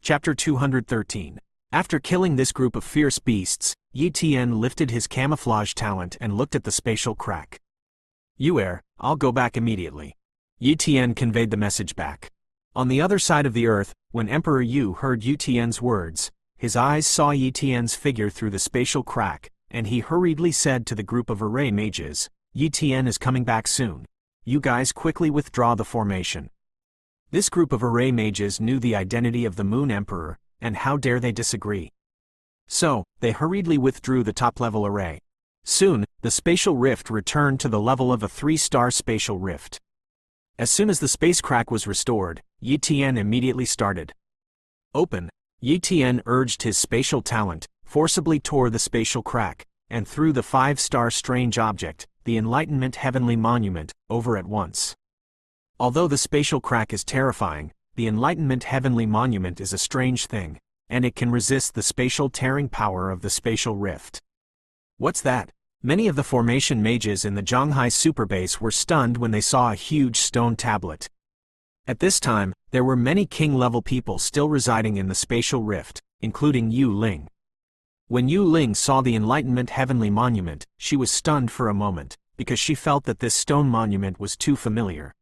Chapter 213. After killing this group of fierce beasts, Yi Tian lifted his camouflage talent and looked at the spatial crack. I'll go back immediately. Yi Tian conveyed the message back. On the other side of the earth, when Emperor Yu heard Yi Tian's words, his eyes saw Yi Tian's figure through the spatial crack, and he hurriedly said to the group of array mages, Yi Tian is coming back soon. You guys quickly withdraw the formation. This group of array mages knew the identity of the Moon Emperor, and how dare they disagree. So, they hurriedly withdrew the top-level array. Soon, the spatial rift returned to the level of a 3-star spatial rift. As soon as the space crack was restored, Yi Tian immediately started. Open. Yi Tian urged his spatial talent, forcibly tore the spatial crack, and threw the 5-star strange object, the Enlightenment Heavenly Monument, over at once. Although the spatial crack is terrifying, the Enlightenment Heavenly Monument is a strange thing, and it can resist the spatial tearing power of the spatial rift. What's that? Many of the formation mages in the Zhanghai Superbase were stunned when they saw a huge stone tablet. At this time, there were many king-level people still residing in the spatial rift, including Yu Ling. When Yu Ling saw the Enlightenment Heavenly Monument, she was stunned for a moment, because she felt that this stone monument was too familiar.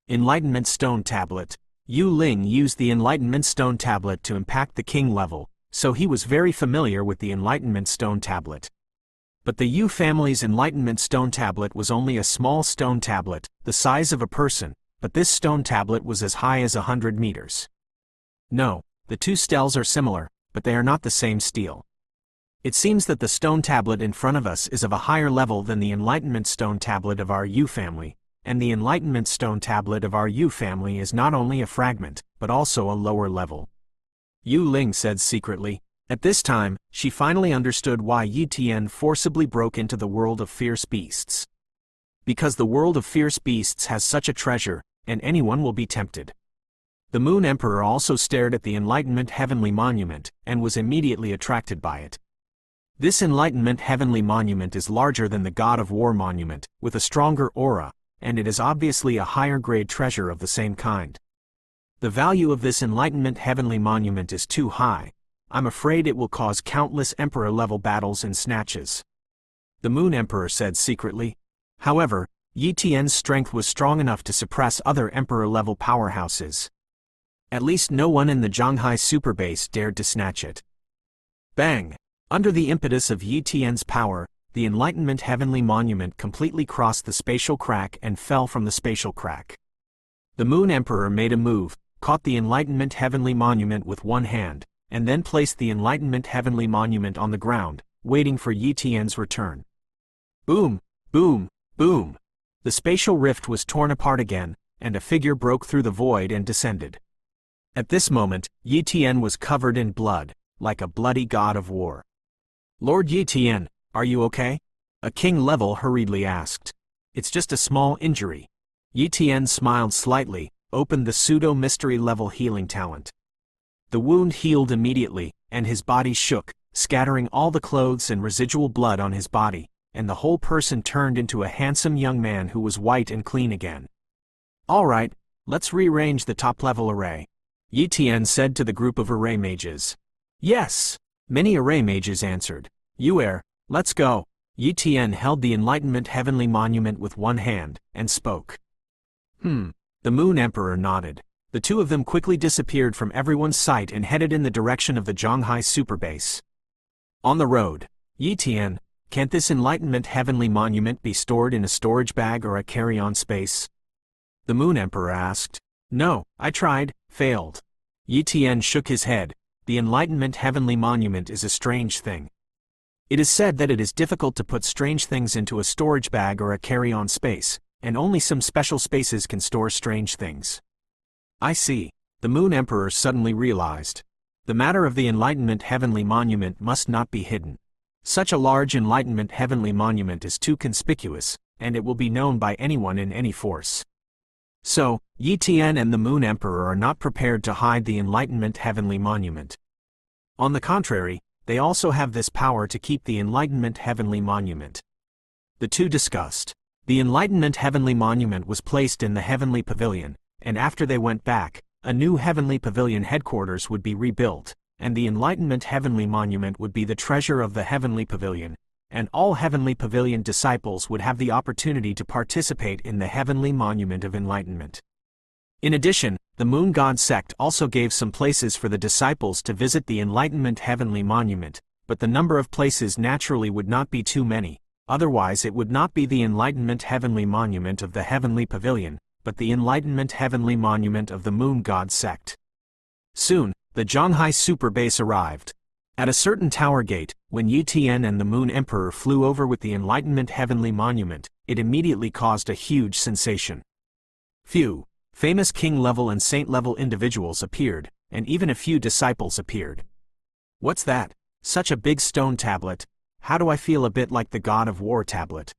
Enlightenment Stone Tablet. Yu Ling used the Enlightenment Stone Tablet to impact the king level, so he was very familiar with the Enlightenment Stone Tablet. But the Yu family's Enlightenment Stone Tablet was only a small stone tablet, the size of a person, but this stone tablet was as high as 100 meters. No, the two stels are similar, but they are not the same steel. It seems that the stone tablet in front of us is of a higher level than the Enlightenment Stone Tablet of our Yu family, and the Enlightenment Stone Tablet of our Yu family is not only a fragment, but also a lower level. Yu Ling said secretly. At this time, she finally understood why Yi Tian forcibly broke into the world of fierce beasts. Because the world of fierce beasts has such a treasure, and anyone will be tempted. The Moon Emperor also stared at the Enlightenment Heavenly Monument, and was immediately attracted by it. This Enlightenment Heavenly Monument is larger than the God of War Monument, with a stronger aura, and it is obviously a higher-grade treasure of the same kind. The value of this Enlightenment Heavenly Monument is too high. I'm afraid it will cause countless Emperor-level battles and snatches. The Moon Emperor said secretly. However, Yi Tian's strength was strong enough to suppress other Emperor-level powerhouses. At least no one in the Zhanghai Superbase dared to snatch it. Bang! Under the impetus of Yi Tian's power, the Enlightenment Heavenly Monument completely crossed the spatial crack and fell from the spatial crack. The Moon Emperor made a move, caught the Enlightenment Heavenly Monument with one hand, and then placed the Enlightenment Heavenly Monument on the ground, waiting for Yi Tian's return. Boom! Boom! Boom! The spatial rift was torn apart again, and a figure broke through the void and descended. At this moment, Yi Tian was covered in blood, like a bloody god of war. Lord Yi Tian, are you okay? A king level hurriedly asked. It's just a small injury. Yi Tian smiled slightly, opened the pseudo-mystery level healing talent. The wound healed immediately, and his body shook, scattering all the clothes and residual blood on his body, and the whole person turned into a handsome young man who was white and clean again. All right, let's rearrange the top-level array. Yi Tian said to the group of array mages. Yes! Many array mages answered. Let's go. Yi Tian held the Enlightenment Heavenly Monument with one hand, and spoke. The Moon Emperor nodded. The two of them quickly disappeared from everyone's sight and headed in the direction of the Zhanghai Superbase. On the road. Yi Tian, can't this Enlightenment Heavenly Monument be stored in a storage bag or a carry-on space? The Moon Emperor asked. No, I tried, failed. Yi Tian shook his head. The Enlightenment Heavenly Monument is a strange thing. It is said that it is difficult to put strange things into a storage bag or a carry-on space, and only some special spaces can store strange things. I see. The Moon Emperor suddenly realized. The matter of the Enlightenment Heavenly Monument must not be hidden. Such a large Enlightenment Heavenly Monument is too conspicuous, and it will be known by anyone in any force. So, Yi Tian and the Moon Emperor are not prepared to hide the Enlightenment Heavenly Monument. On the contrary, they also have this power to keep the Enlightenment Heavenly Monument. The two discussed. The Enlightenment Heavenly Monument was placed in the Heavenly Pavilion, and after they went back, a new Heavenly Pavilion headquarters would be rebuilt, and the Enlightenment Heavenly Monument would be the treasure of the Heavenly Pavilion, and all Heavenly Pavilion disciples would have the opportunity to participate in the Heavenly Monument of Enlightenment. In addition, the Moon God sect also gave some places for the disciples to visit the Enlightenment Heavenly Monument, but the number of places naturally would not be too many, otherwise it would not be the Enlightenment Heavenly Monument of the Heavenly Pavilion, but the Enlightenment Heavenly Monument of the Moon God sect. Soon, the Zhonghai Super Base arrived. At a certain tower gate, when Yu Tian and the Moon Emperor flew over with the Enlightenment Heavenly Monument, it immediately caused a huge sensation. Few famous king-level and saint-level individuals appeared, and even a few disciples appeared. What's that? Such a big stone tablet. How do I feel? A bit like the God of War tablet.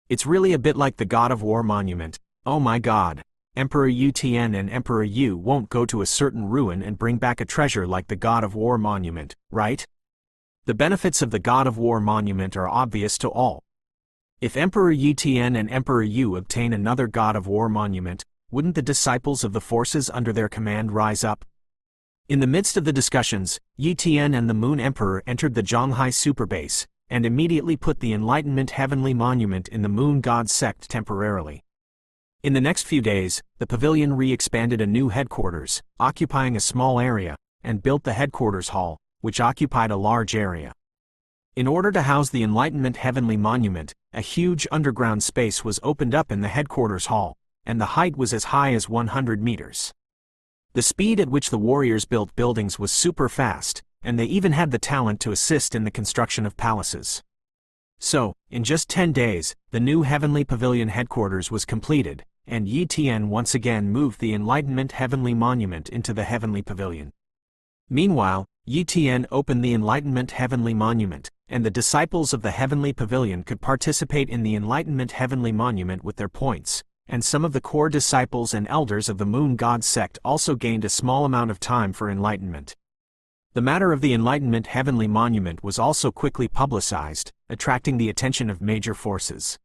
It's really a bit like the God of War monument. Oh my God. Emperor Yu Tian and Emperor Yu won't go to a certain ruin and bring back a treasure like the God of War monument, right? The benefits of the God of War monument are obvious to all. If Emperor Yu Tian and Emperor Yu obtain another God of War monument, wouldn't the disciples of the forces under their command rise up? In the midst of the discussions, Yu Tian and the Moon Emperor entered the Zhonghai Super Base, and immediately put the Enlightenment Heavenly Monument in the Moon God sect temporarily. In the next few days, the pavilion re-expanded a new headquarters, occupying a small area, and built the headquarters hall, which occupied a large area. In order to house the Enlightenment Heavenly Monument, a huge underground space was opened up in the headquarters hall, and the height was as high as 100 meters. The speed at which the warriors built buildings was super fast, and they even had the talent to assist in the construction of palaces. So, in just 10 days, the new Heavenly Pavilion headquarters was completed, and Yi Tian once again moved the Enlightenment Heavenly Monument into the Heavenly Pavilion. Meanwhile, Yi Tian opened the Enlightenment Heavenly Monument, and the disciples of the Heavenly Pavilion could participate in the Enlightenment Heavenly Monument with their points, and some of the core disciples and elders of the Moon God sect also gained a small amount of time for enlightenment. The matter of the Enlightenment Heavenly Monument was also quickly publicized, attracting the attention of major forces.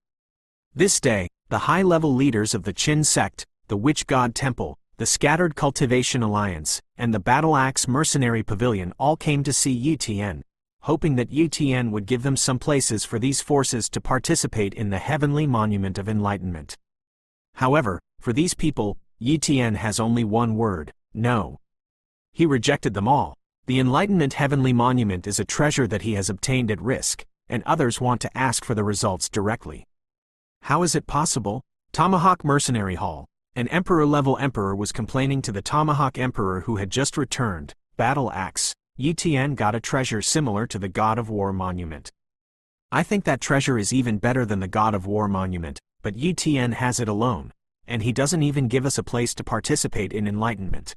This day, the high-level leaders of the Qin sect, the Witch God Temple, the Scattered Cultivation Alliance, and the Battle Axe Mercenary Pavilion all came to see Yu Tian, hoping that Yu Tian would give them some places for these forces to participate in the Heavenly Monument of Enlightenment. However, for these people, Yu Tian has only one word: no. He rejected them all. The Enlightenment Heavenly Monument is a treasure that he has obtained at risk, and others want to ask for the results directly. How is it possible? Tomahawk Mercenary Hall. An emperor-level emperor was complaining to the Tomahawk Emperor who had just returned. Battle Axe. Yu Tian got a treasure similar to the God of War monument. I think that treasure is even better than the God of War monument, but Yu Tian has it alone, and he doesn't even give us a place to participate in enlightenment.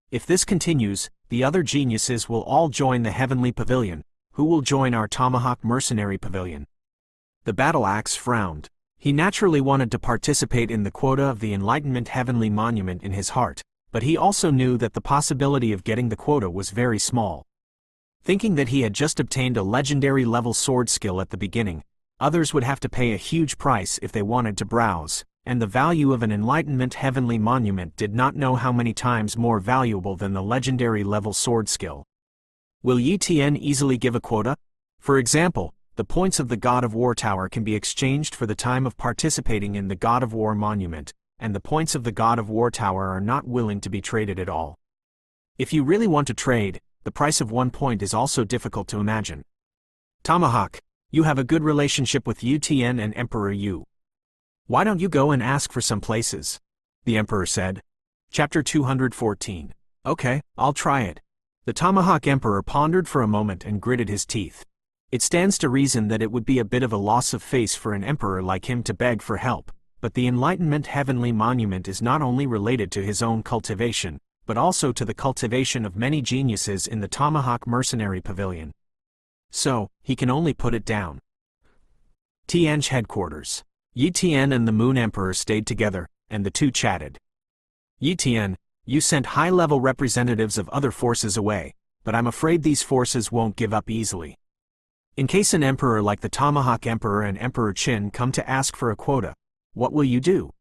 If this continues, the other geniuses will all join the Heavenly Pavilion. Who will join our Tomahawk Mercenary Pavilion? The Battle Axe frowned. He naturally wanted to participate in the quota of the Enlightenment Heavenly Monument in his heart, but he also knew that the possibility of getting the quota was very small. Thinking that he had just obtained a legendary level sword skill at the beginning, others would have to pay a huge price if they wanted to browse, and the value of an Enlightenment Heavenly Monument did not know how many times more valuable than the legendary level sword skill. Will Yi Tian easily give a quota? For example, the points of the God of War Tower can be exchanged for the time of participating in the God of War Monument, and the points of the God of War Tower are not willing to be traded at all. If you really want to trade, the price of 1 point is also difficult to imagine. Tomahawk, you have a good relationship with Yu Tian and Emperor Yu. Why don't you go and ask for some places? The Emperor said. Chapter 214. Okay, I'll try it. The Tomahawk Emperor pondered for a moment and gritted his teeth. It stands to reason that it would be a bit of a loss of face for an emperor like him to beg for help, but the Enlightenment Heavenly Monument is not only related to his own cultivation, but also to the cultivation of many geniuses in the Tomahawk Mercenary Pavilion. So, he can only put it down. Tian's headquarters. Yi Tian and the Moon Emperor stayed together, and the two chatted. Yi Tian, you sent high-level representatives of other forces away, but I'm afraid these forces won't give up easily. In case an emperor like the Tomahawk Emperor and Emperor Qin come to ask for a quota, what will you do?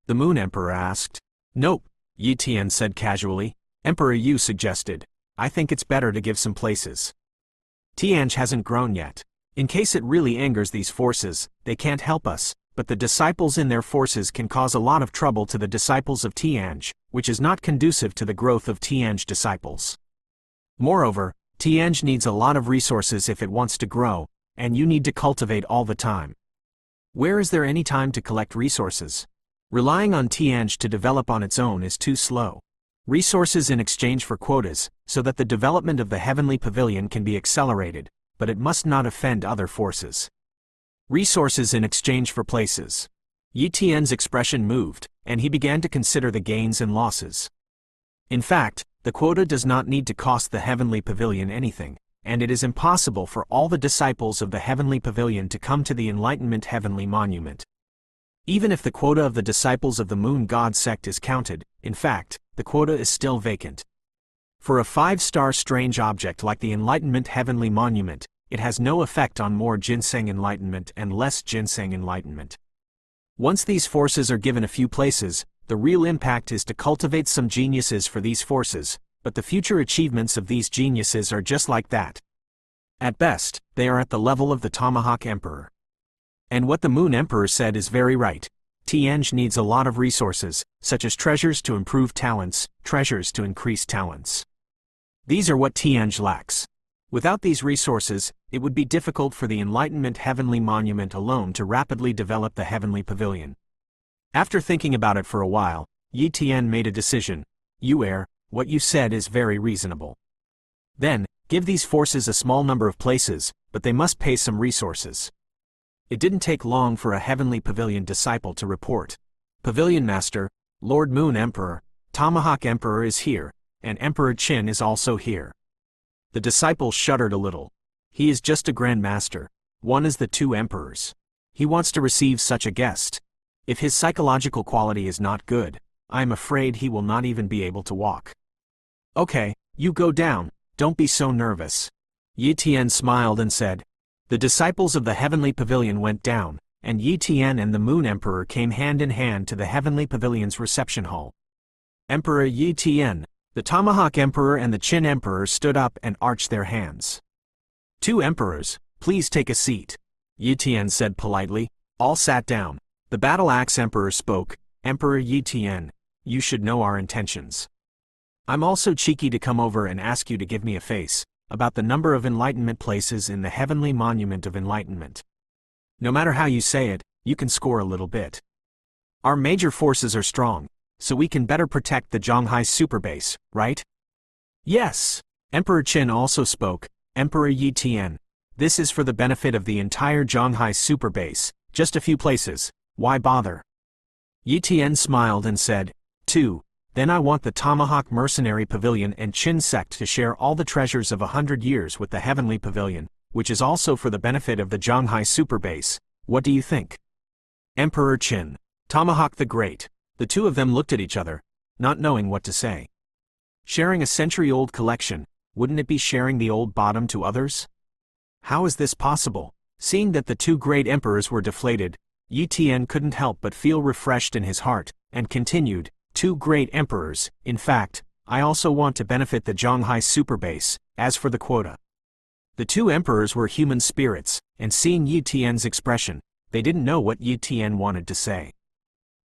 The Moon Emperor asked. Nope, Yi Tian said casually. Emperor Yu suggested. I think it's better to give some places. Tianj hasn't grown yet. In case it really angers these forces, they can't help us, but the disciples in their forces can cause a lot of trouble to the disciples of Tianj, which is not conducive to the growth of Tianj disciples. Moreover, Tianj needs a lot of resources if it wants to grow, and you need to cultivate all the time. Where is there any time to collect resources? Relying on Tianj to develop on its own is too slow. Resources in exchange for quotas, so that the development of the heavenly pavilion can be accelerated, but it must not offend other forces. Resources in exchange for places. Yi Tian's expression moved, and he began to consider the gains and losses. In fact, the quota does not need to cost the heavenly pavilion anything, and it is impossible for all the disciples of the heavenly pavilion to come to the Enlightenment heavenly monument. Even if the quota of the disciples of the Moon God sect is counted, in fact, the quota is still vacant. For a 5-star strange object like the Enlightenment heavenly monument, it has no effect on more ginseng enlightenment and less ginseng enlightenment. Once these forces are given a few places, the real impact is to cultivate some geniuses for these forces, but the future achievements of these geniuses are just like that. At best, they are at the level of the Tomahawk Emperor. And what the Moon Emperor said is very right. Tianj needs a lot of resources, such as treasures to improve talents, treasures to increase talents. These are what Tianj lacks. Without these resources, it would be difficult for the Enlightenment heavenly monument alone to rapidly develop the heavenly pavilion. After thinking about it for a while, Yi Tian made a decision. Yu'er, what you said is very reasonable. Then, give these forces a small number of places, but they must pay some resources. It didn't take long for a heavenly pavilion disciple to report. Pavilion Master, Lord Moon Emperor, Tomahawk Emperor is here, and Emperor Qin is also here. The disciple shuddered a little. He is just a Grand Master. One is the 2 emperors. He wants to receive such a guest. If his psychological quality is not good, I am afraid he will not even be able to walk. Okay, you go down, don't be so nervous. Yi Tian smiled and said. The disciples of the heavenly pavilion went down, and Yi Tian and the Moon Emperor came hand in hand to the heavenly pavilion's reception hall. Emperor Yi Tian, the Tomahawk Emperor and the Qin Emperor stood up and arched their hands. 2 emperors, please take a seat. Yi Tian said politely. All sat down. The Battle Axe Emperor spoke. Emperor Yi Tian, you should know our intentions. I'm also cheeky to come over and ask you to give me a face about the number of enlightenment places in the heavenly monument of enlightenment. No matter how you say it, you can score a little bit. Our major forces are strong, so we can better protect the Zhonghai superbase, right? Yes. Emperor Qin also spoke. Emperor Yi Tian, this is for the benefit of the entire Zhonghai superbase, just a few places, why bother? Yi Tian smiled and said, 2. Then I want the Tomahawk Mercenary Pavilion and Qin sect to share all the treasures of 100 years with the Heavenly Pavilion, which is also for the benefit of the Zhonghai superbase. What do you think? Emperor Qin, Tomahawk the Great. The 2 of them looked at each other, not knowing what to say. Sharing a century-old collection, wouldn't it be sharing the old bottom to others? How is this possible? Seeing that the 2 great emperors were deflated, Yi Tian couldn't help but feel refreshed in his heart, and continued, 2 great emperors, in fact, I also want to benefit the Zhonghai superbase. As for the quota. The 2 emperors were human spirits, and seeing Yi Tian's expression, they didn't know what Yi Tian wanted to say.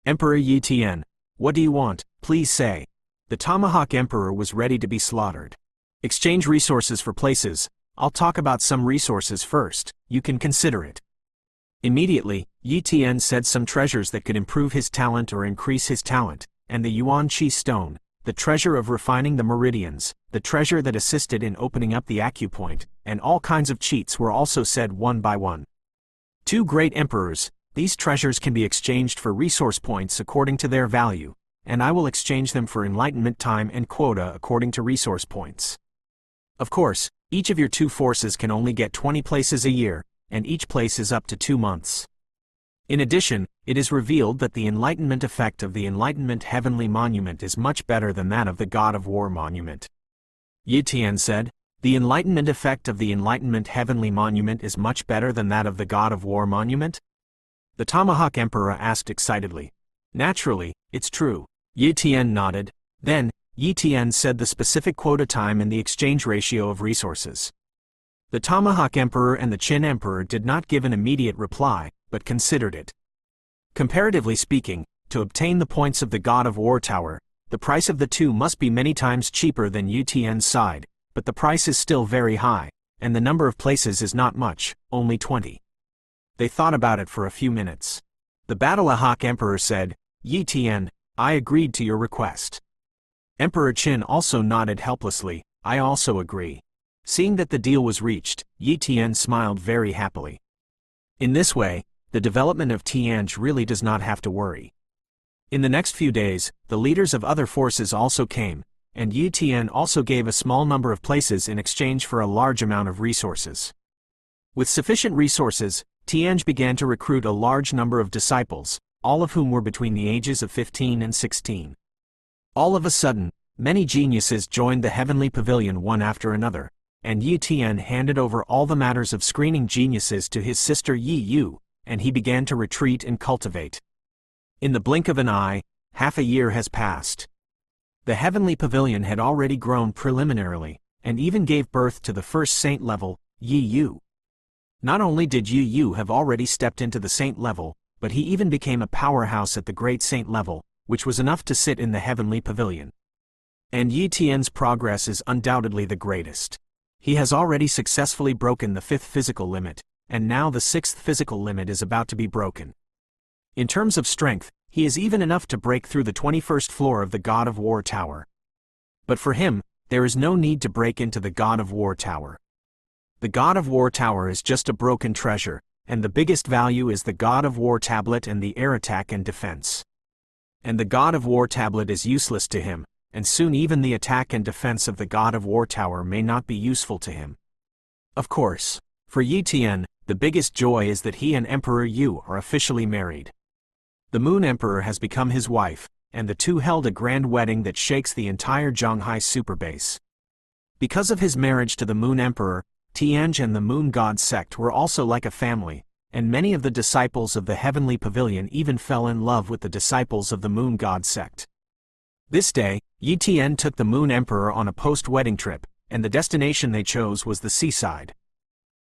Emperor Yi Tian, what do you want, please say. The Tomahawk Emperor was ready to be slaughtered. Exchange resources for places. I'll talk about some resources first, you can consider it. Immediately, Yi Tian said some treasures that could improve his talent or increase his talent, and the Yuan Qi stone, the treasure of refining the meridians, the treasure that assisted in opening up the acupoint, and all kinds of cheats were also said one by one. 2 great emperors, these treasures can be exchanged for resource points according to their value, and I will exchange them for enlightenment time and quota according to resource points. Of course, each of your 2 forces can only get 20 places a year, and each place is up to 2 months. In addition, it is revealed that the enlightenment effect of the Enlightenment Heavenly Monument is much better than that of the God of War Monument. Yi Tian said, the enlightenment effect of the Enlightenment Heavenly Monument is much better than that of the God of War Monument? The Tomahawk Emperor asked excitedly. Naturally, it's true. Yi Tian nodded. Then, Yi Tian said the specific quota time and the exchange ratio of resources. The Tomahawk Emperor and the Qin Emperor did not give an immediate reply, but considered it. Comparatively speaking, to obtain the points of the God of War Tower, the price of the two must be many times cheaper than Yi Tian's side, but the price is still very high, and the number of places is not much, only 20. They thought about it for a few minutes. The Battleahawk Emperor said, "Yi Tian, I agreed to your request." Emperor Qin also nodded helplessly, "I also agree." Seeing that the deal was reached, Yi Tian smiled very happily. In this way, the development of Tianj really does not have to worry. In the next few days, the leaders of other forces also came, and Yi Tian also gave a small number of places in exchange for a large amount of resources. With sufficient resources, Tianj began to recruit a large number of disciples, all of whom were between the ages of 15 and 16. All of a sudden, many geniuses joined the heavenly pavilion one after another, and Yi Tian handed over all the matters of screening geniuses to his sister Yi Yu, and he began to retreat and cultivate. In the blink of an eye, half a year has passed. The heavenly pavilion had already grown preliminarily, and even gave birth to the first saint level, Yi Yu. Not only did Yi Yu have already stepped into the saint level, but he even became a powerhouse at the great saint level, which was enough to sit in the heavenly pavilion. And Yi Tian's progress is undoubtedly the greatest. He has already successfully broken the 5th physical limit, and now the 6th physical limit is about to be broken. In terms of strength, he is even enough to break through the 21st floor of the God of War Tower. But for him, there is no need to break into the God of War Tower. The God of War Tower is just a broken treasure, and the biggest value is the God of War Tablet and the air attack and defense. And the God of War Tablet is useless to him, and soon even the attack and defense of the God of War Tower may not be useful to him. Of course, for Yi Tian, the biggest joy is that he and Emperor Yu are officially married. The Moon Emperor has become his wife, and the two held a grand wedding that shakes the entire Zhanghai superbase. Because of his marriage to the Moon Emperor, Tianj and the Moon God sect were also like a family, and many of the disciples of the heavenly pavilion even fell in love with the disciples of the Moon God sect. This day, Yi Tian took the Moon Emperor on a post-wedding trip, and the destination they chose was the seaside.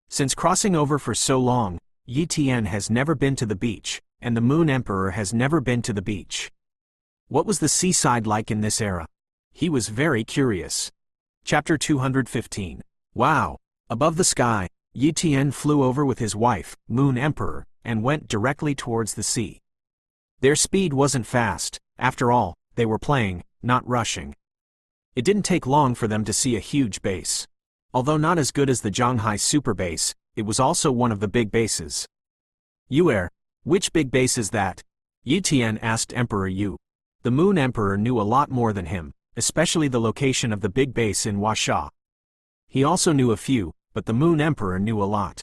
Since crossing over for so long, Yi Tian has never been to the beach, and the Moon Emperor has never been to the beach. What was the seaside like in this era? He was very curious. Chapter 215. Wow! Above the sky, Yi Tian flew over with his wife, Moon Emperor, and went directly towards the sea. Their speed wasn't fast, after all, they were playing, not rushing. It didn't take long for them to see a huge base. Although not as good as the Zhanghai super base, it was also one of the big bases. Yuer, which big base is that? Yi Tian asked Emperor Yu. The Moon Emperor knew a lot more than him, especially the location of the big base in Huasha. He also knew a few, but the Moon Emperor knew a lot.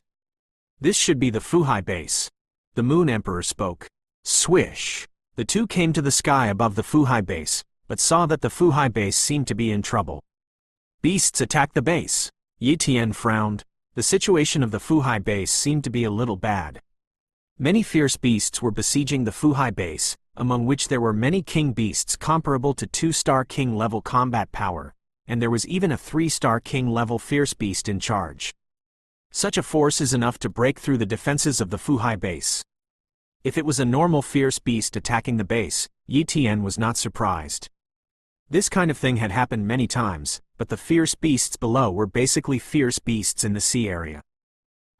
This should be the Fuhai base. The Moon Emperor spoke. Swish! The two came to the sky above the Fuhai base, but saw that the Fuhai base seemed to be in trouble. Beasts attacked the base. Yi Tian frowned. The situation of the Fuhai base seemed to be a little bad. Many fierce beasts were besieging the Fuhai base, among which there were many king beasts comparable to 2-star king level combat power, and there was even a 3-star king level fierce beast in charge. Such a force is enough to break through the defenses of the Fuhai base. If it was a normal fierce beast attacking the base, Yi Tian was not surprised. This kind of thing had happened many times, but the fierce beasts below were basically fierce beasts in the sea area.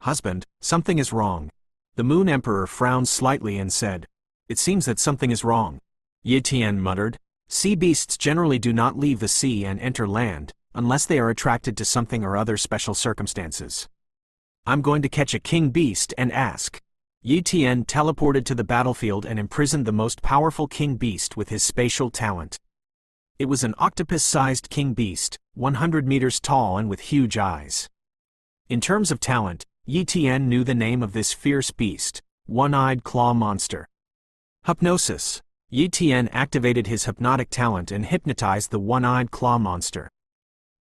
Husband, something is wrong. The Moon Emperor frowned slightly and said, It seems that something is wrong. Yi Tian muttered, Sea beasts generally do not leave the sea and enter land, unless they are attracted to something or other special circumstances. I'm going to catch a king beast and ask. Yi Tian teleported to the battlefield and imprisoned the most powerful king beast with his spatial talent. It was an octopus-sized king beast, 100 meters tall and with huge eyes. In terms of talent, Yi Tian knew the name of this fierce beast, one-eyed claw monster. Hypnosis. Yi Tian activated his hypnotic talent and hypnotized the one-eyed claw monster.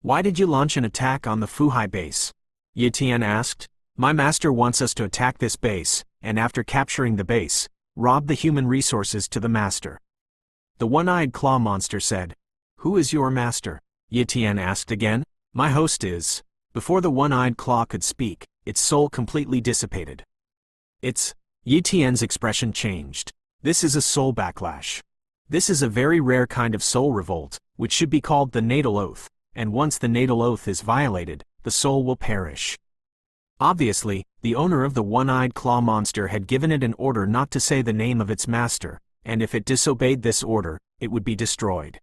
Why did you launch an attack on the Fuhai base? Yi Tian asked. My master wants us to attack this base, and after capturing the base, rob the human resources to the master. The one-eyed claw monster said. Who is your master? Yi Tian asked again. My host is. Before the one-eyed claw could speak, its soul completely dissipated. Yi Tian's expression changed. This is a soul backlash. This is a very rare kind of soul revolt, which should be called the natal oath, and once the natal oath is violated, the soul will perish. Obviously, the owner of the one-eyed claw monster had given it an order not to say the name of its master, and if it disobeyed this order, it would be destroyed.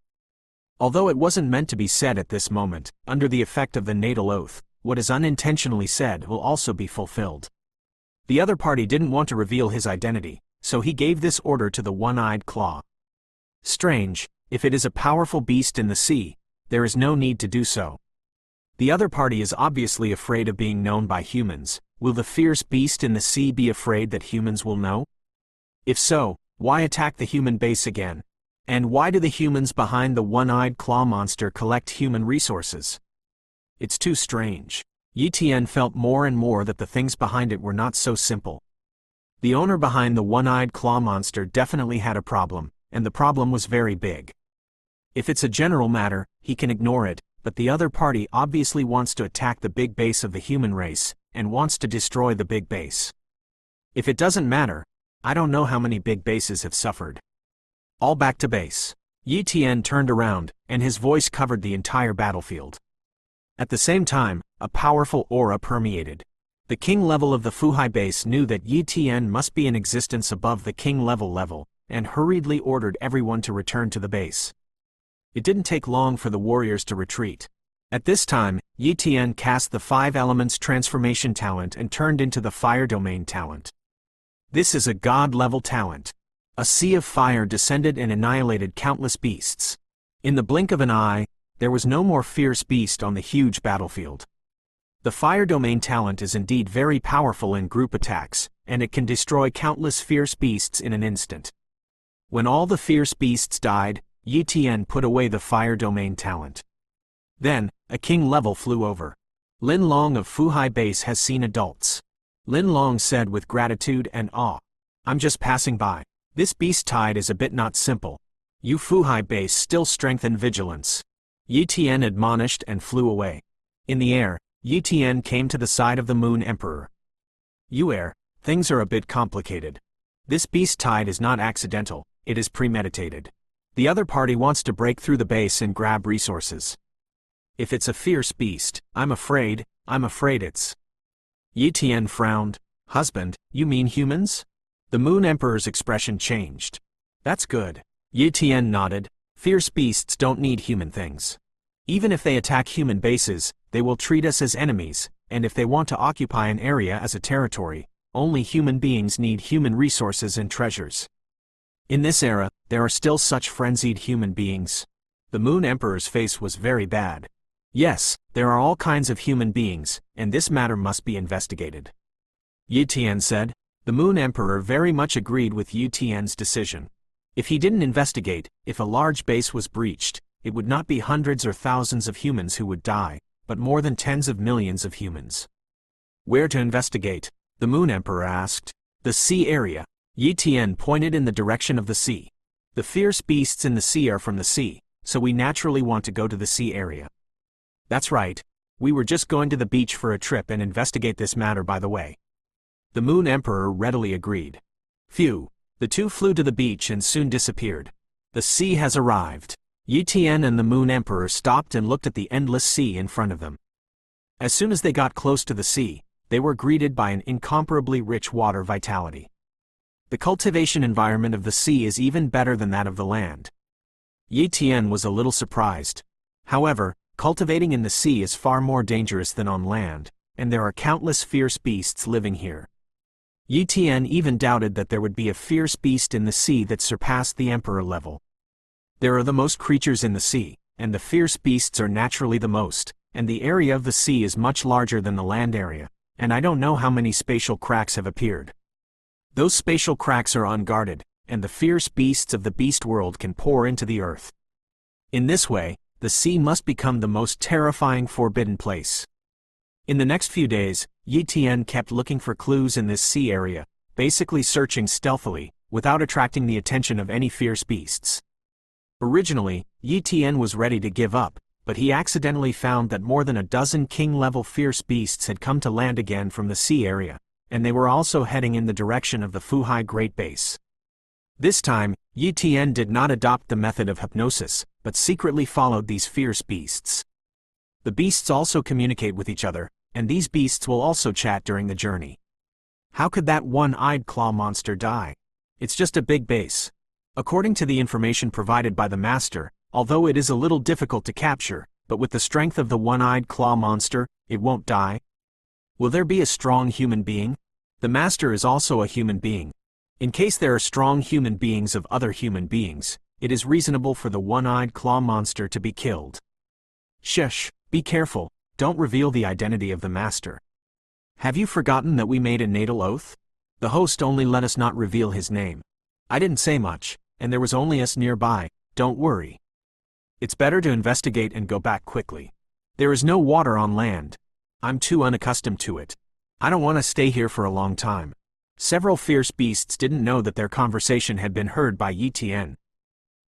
Although it wasn't meant to be said at this moment, under the effect of the natal oath, what is unintentionally said will also be fulfilled. The other party didn't want to reveal his identity, so he gave this order to the one-eyed claw. Strange, if it is a powerful beast in the sea, there is no need to do so. The other party is obviously afraid of being known by humans. Will the fierce beast in the sea be afraid that humans will know? If so, why attack the human base again? And why do the humans behind the one-eyed claw monster collect human resources? It's too strange. Yi Tian felt more and more that the things behind it were not so simple. The owner behind the one-eyed claw monster definitely had a problem, and the problem was very big. If it's a general matter, he can ignore it, but the other party obviously wants to attack the big base of the human race, and wants to destroy the big base. If it doesn't matter, I don't know how many big bases have suffered. All back to base. Yi Tian turned around, and his voice covered the entire battlefield. At the same time, a powerful aura permeated. The king level of the Fuhai base knew that Yi Tian must be in existence above the king level, and hurriedly ordered everyone to return to the base. It didn't take long for the warriors to retreat. At this time, Yi Tian cast the 5 elements transformation talent and turned into the fire domain talent. This is a god-level talent. A sea of fire descended and annihilated countless beasts. In the blink of an eye, there was no more fierce beast on the huge battlefield. The fire domain talent is indeed very powerful in group attacks, and it can destroy countless fierce beasts in an instant. When all the fierce beasts died, Yi Tian put away the fire domain talent. Then, a king level flew over. Lin Long of Fuhai base has seen adults. Lin Long said with gratitude and awe. I'm just passing by. This beast tide is a bit not simple. You Fuhai base still strengthen vigilance. Yi Tian admonished and flew away. In the air, Yi Tian came to the side of the Moon Emperor. You things are a bit complicated. This beast tide is not accidental, it is premeditated. The other party wants to break through the base and grab resources. If it's a fierce beast, I'm afraid it's. Yi Tian frowned. Husband, you mean humans? The Moon Emperor's expression changed. That's good. Yi Tian nodded. Fierce beasts don't need human things. Even if they attack human bases, they will treat us as enemies, and if they want to occupy an area as a territory, only human beings need human resources and treasures. In this era, there are still such frenzied human beings. The Moon Emperor's face was very bad. Yes, there are all kinds of human beings, and this matter must be investigated. Yi Tian said. The Moon Emperor very much agreed with Yi Tian's decision. If he didn't investigate, if a large base was breached, it would not be hundreds or thousands of humans who would die, but more than tens of millions of humans. Where to investigate? The Moon Emperor asked. The sea area. Yi Tian pointed in the direction of the sea. The fierce beasts in the sea are from the sea, so we naturally want to go to the sea area. That's right. We were just going to the beach for a trip and investigate this matter by the way. The Moon Emperor readily agreed. Phew. The two flew to the beach and soon disappeared. The sea has arrived. Yi Tian and the Moon Emperor stopped and looked at the endless sea in front of them. As soon as they got close to the sea, they were greeted by an incomparably rich water vitality. The cultivation environment of the sea is even better than that of the land. Yi Tian was a little surprised. However, cultivating in the sea is far more dangerous than on land, and there are countless fierce beasts living here. Yi Tian even doubted that there would be a fierce beast in the sea that surpassed the emperor level. There are the most creatures in the sea, and the fierce beasts are naturally the most, and the area of the sea is much larger than the land area, and I don't know how many spatial cracks have appeared. Those spatial cracks are unguarded, and the fierce beasts of the beast world can pour into the earth. In this way, the sea must become the most terrifying forbidden place. In the next few days, Yi Tian kept looking for clues in this sea area, basically searching stealthily, without attracting the attention of any fierce beasts. Originally, Yi Tian was ready to give up, but he accidentally found that more than a dozen king-level fierce beasts had come to land again from the sea area, and they were also heading in the direction of the Fuhai Great Base. This time, Yi Tian did not adopt the method of hypnosis, but secretly followed these fierce beasts. The beasts also communicate with each other, and these beasts will also chat during the journey. How could that one-eyed claw monster die? It's just a big base. According to the information provided by the master, although it is a little difficult to capture, but with the strength of the one-eyed claw monster, it won't die. Will there be a strong human being? The master is also a human being. In case there are strong human beings of other human beings, it is reasonable for the one-eyed claw monster to be killed. Shush, be careful, don't reveal the identity of the master. Have you forgotten that we made a natal oath? The host only let us not reveal his name. I didn't say much, and there was only us nearby, don't worry. It's better to investigate and go back quickly. There is no water on land. I'm too unaccustomed to it. I don't want to stay here for a long time. Several fierce beasts didn't know that their conversation had been heard by Yi Tian.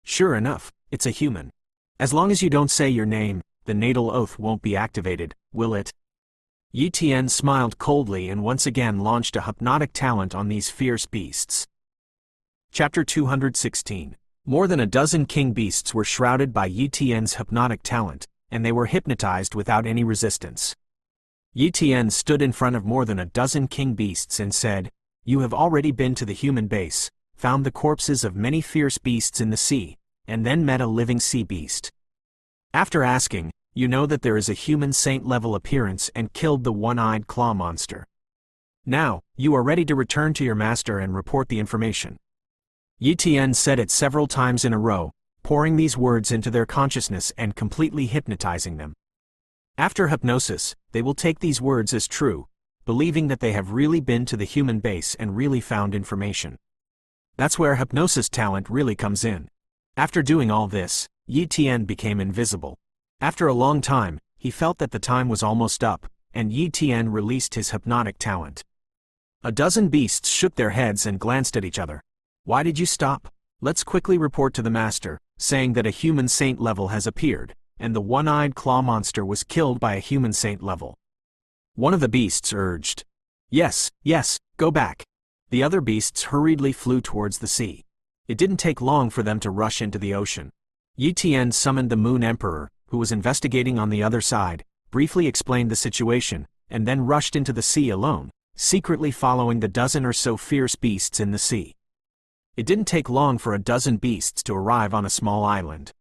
Sure enough, it's a human. As long as you don't say your name, the natal oath won't be activated, will it? Yi Tian smiled coldly and once again launched a hypnotic talent on these fierce beasts. Chapter 216. More than a dozen king beasts were shrouded by Yi Tian's hypnotic talent, and they were hypnotized without any resistance. Yi Tian stood in front of more than a dozen king beasts and said, "You have already been to the human base, found the corpses of many fierce beasts in the sea, and then met a living sea beast. After asking, you know that there is a human saint-level appearance and killed the one-eyed claw monster. Now, you are ready to return to your master and report the information." Yi Tian said it several times in a row, pouring these words into their consciousness and completely hypnotizing them. After hypnosis, they will take these words as true, believing that they have really been to the human base and really found information. That's where hypnosis talent really comes in. After doing all this, Yi Tian became invisible. After a long time, he felt that the time was almost up, and Yi Tian released his hypnotic talent. A dozen beasts shook their heads and glanced at each other. "Why did you stop? Let's quickly report to the master, saying that a human saint level has appeared, and the one-eyed claw monster was killed by a human saint level." One of the beasts urged. Yes, go back." The other beasts hurriedly flew towards the sea. It didn't take long for them to rush into the ocean. Yi Tian summoned the Moon Emperor, who was investigating on the other side, briefly explained the situation, and then rushed into the sea alone, secretly following the dozen or so fierce beasts in the sea. It didn't take long for a dozen beasts to arrive on a small island.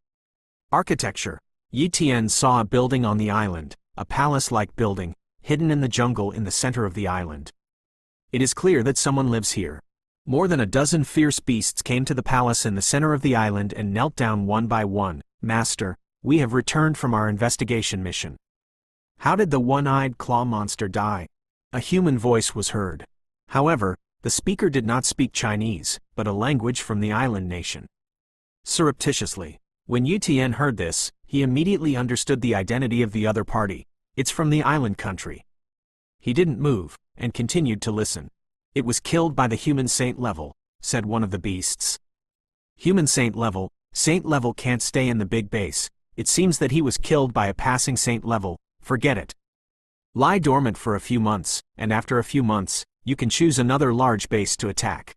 Architecture. Yi Tian saw a building on the island, a palace-like building, hidden in the jungle in the center of the island. It is clear that someone lives here. More than a dozen fierce beasts came to the palace in the center of the island and knelt down one by one. "Master, we have returned from our investigation mission." "How did the one-eyed claw monster die?" A human voice was heard. However, the speaker did not speak Chinese, but a language from the island nation. Surreptitiously, when Yi Tian heard this, he immediately understood the identity of the other party. It's from the island country. He didn't move, and continued to listen. "It was killed by the human saint level," said one of the beasts. "Human saint level can't stay in the big base. It seems that he was killed by a passing saint level, forget it. Lie dormant for a few months, and after a few months, you can choose another large base to attack.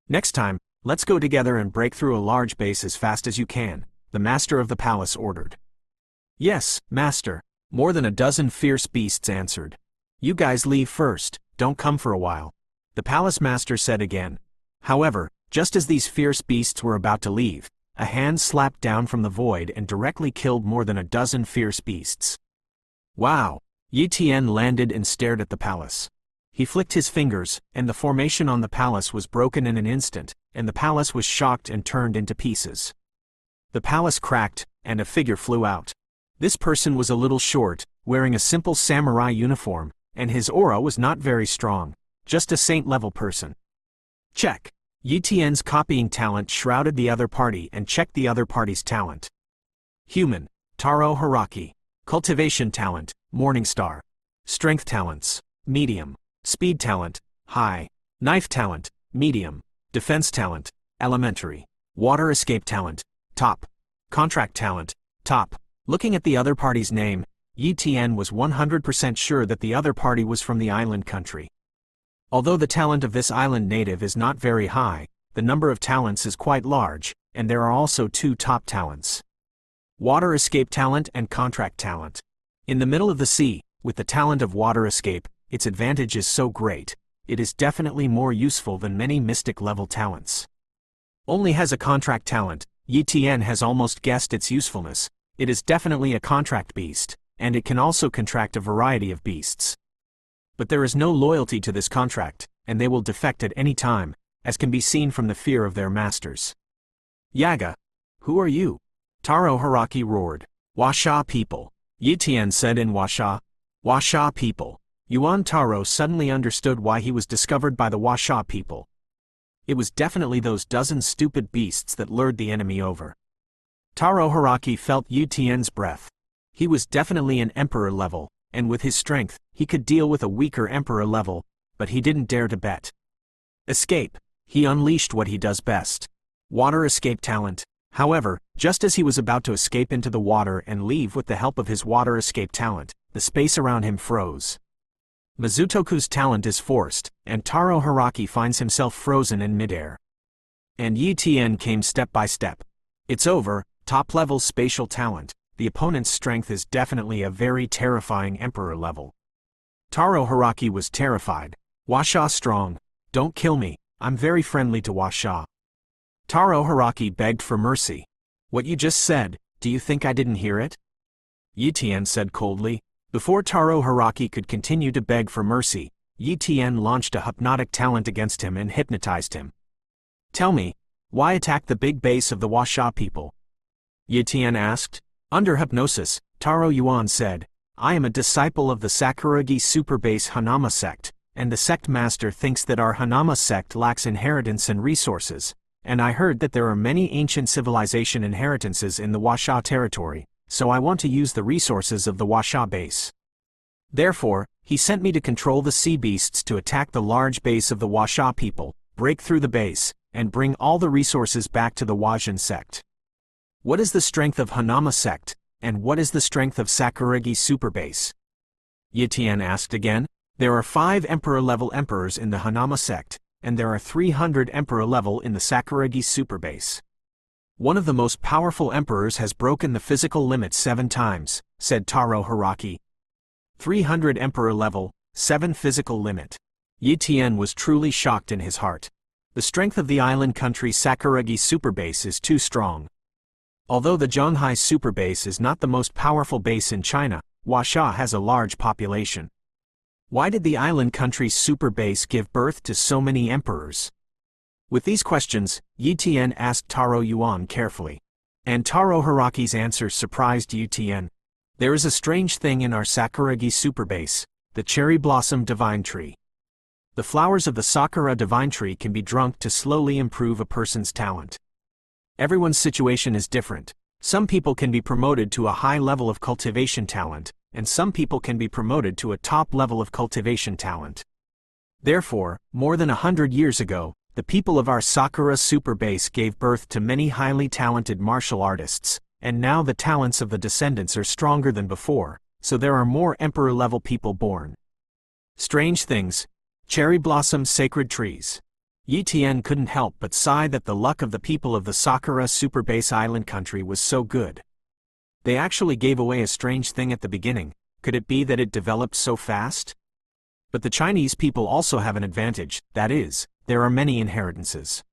Next time, let's go together and break through a large base as fast as you can," the master of the palace ordered. "Yes, master," more than a dozen fierce beasts answered. "You guys leave first, don't come for a while," the palace master said again. However, just as these fierce beasts were about to leave, a hand slapped down from the void and directly killed more than a dozen fierce beasts. Wow! Yi Tian landed and stared at the palace. He flicked his fingers, and the formation on the palace was broken in an instant, and the palace was shocked and turned into pieces. The palace cracked, and a figure flew out. This person was a little short, wearing a simple samurai uniform, and his aura was not very strong, just a saint-level person. Check. Yi Tian's copying talent shrouded the other party and checked the other party's talent. Human, Taro Haraki. Cultivation talent, Morningstar. Strength talents, medium. Speed talent, high. Knife talent, medium. Defense talent, elementary. Water escape talent, top. Contract talent, top. Looking at the other party's name, Yi Tian was 100% sure that the other party was from the island country. Although the talent of this island native is not very high, the number of talents is quite large, and there are also two top talents. Water escape talent and contract talent. In the middle of the sea, with the talent of water escape, its advantage is so great, it is definitely more useful than many mystic level talents. Only has a contract talent, Yi Tian has almost guessed its usefulness. It is definitely a contract beast, and it can also contract a variety of beasts. But there is no loyalty to this contract, and they will defect at any time, as can be seen from the fear of their masters. Yaga, who are you? Taro Haraki roared. Washa people. Yi Tian said in Washa. Washa people. Yuan Taro suddenly understood why he was discovered by the Washa people. It was definitely those dozen stupid beasts that lured the enemy over. Taro Haraki felt Yi Tian's breath. He was definitely an emperor level, and with his strength, he could deal with a weaker emperor level, but he didn't dare to bet. Escape. He unleashed what he does best. Water escape talent. However, just as he was about to escape into the water and leave with the help of his water escape talent, the space around him froze. Mizutoku's talent is forced, and Taro Haraki finds himself frozen in midair. And Yi Tian came step by step. It's over, top-level spatial talent. The opponent's strength is definitely a very terrifying emperor level. Taro Haraki was terrified. Washa strong. Don't kill me, I'm very friendly to Washa. Taro Haraki begged for mercy. What you just said, do you think I didn't hear it? Yi Tian said coldly. Before Taro Haraki could continue to beg for mercy, Yi Tian launched a hypnotic talent against him and hypnotized him. Tell me, why attack the big base of the Washa people? Yi Tian asked. Under hypnosis, Taro Yuan said, I am a disciple of the Sakuragi superbase Hanama sect, and the sect master thinks that our Hanama sect lacks inheritance and resources, and I heard that there are many ancient civilization inheritances in the Washa territory, so I want to use the resources of the Washa base. Therefore, he sent me to control the sea beasts to attack the large base of the Washa people, break through the base, and bring all the resources back to the Wajan sect. What is the strength of Hanama sect, and what is the strength of Sakuragi superbase? Yi Tian asked again. There are 5 emperor-level emperors in the Hanama sect, and there are 300 emperor-level in the Sakuragi superbase. One of the most powerful emperors has broken the physical limit 7 times, said Taro Haraki. 300 emperor level, 7 physical limit. Yi Tian was truly shocked in his heart. The strength of the island country Sakuragi superbase is too strong. Although the Zhonghai superbase is not the most powerful base in China, Washa has a large population. Why did the island country's superbase give birth to so many emperors? With these questions, Yi Tian asked Taro Yuan carefully. And Taro Haraki's answers surprised Yi Tian. There is a strange thing in our Sakuragi superbase, the cherry blossom divine tree. The flowers of the Sakura divine tree can be drunk to slowly improve a person's talent. Everyone's situation is different. Some people can be promoted to a high level of cultivation talent, and some people can be promoted to a top level of cultivation talent. Therefore, more than 100 years ago, the people of our Sakura superbase gave birth to many highly talented martial artists, and now the talents of the descendants are stronger than before, so there are more emperor-level people born. Strange things. Cherry blossom sacred trees. Yi Tian couldn't help but sigh that the luck of the people of the Sakura superbase island country was so good. They actually gave away a strange thing at the beginning. Could it be that it developed so fast? But the Chinese people also have an advantage, that is, there are many inheritances.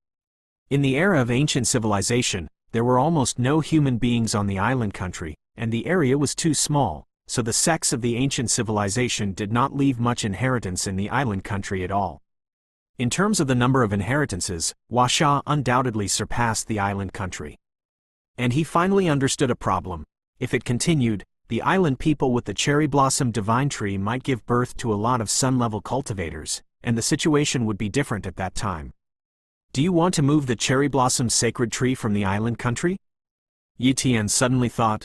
In the era of ancient civilization, there were almost no human beings on the island country, and the area was too small, so the sects of the ancient civilization did not leave much inheritance in the island country at all. In terms of the number of inheritances, Washa undoubtedly surpassed the island country. And he finally understood a problem. If it continued, the island people with the cherry blossom divine tree might give birth to a lot of sun-level cultivators, and the situation would be different at that time. Do you want to move the cherry blossom sacred tree from the island country? Yi Tian suddenly thought,